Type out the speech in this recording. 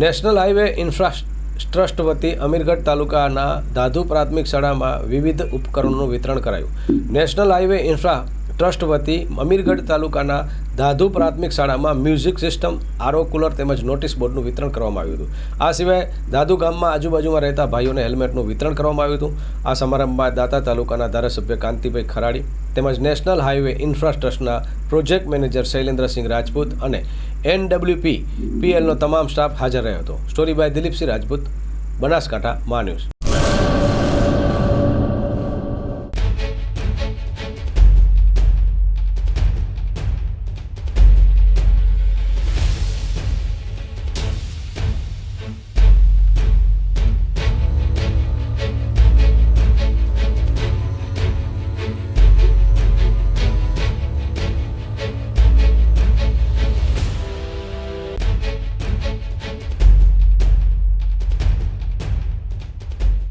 National highway infra trust વતી અમીરગઢ તાલુકાના દાધુ પ્રાથમિક શાળામાં વિવિધ ઉપકરણોનું વિતરણ કરાયું. નેશનલ હાઈવે ઇન્ફ્રા ટ્રસ્ટ વતી અમીરગઢ તાલુકાના દાધુ પ્રાથમિક શાળામાં મ્યુઝિક સિસ્ટમ, આરઓ કુલર તેમજ નોટિસ બોર્ડનું વિતરણ કરવામાં આવ્યું હતું. આ સિવાય દાધુ ગામમાં આજુબાજુમાં રહેતા ભાઈઓને હેલ્મેટનું વિતરણ કરવામાં આવ્યું હતું. આ સમારંભમાં દાતા તાલુકાના ધારાસભ્ય કાંતિભાઈ ખરાડી તેમજ નેશનલ હાઈવે ઇન્ફ્રા ટ્રસ્ટના પ્રોજેક્ટ મેનેજર શૈલેન્દ્રસિંહ રાજપૂત અને NWPPLનો તમામ સ્ટાફ હાજર રહ્યો હતો. સ્ટોરી બાય દિલીપસિંહ રાજપૂત, બનાસકાંઠા મા ન્યૂઝ.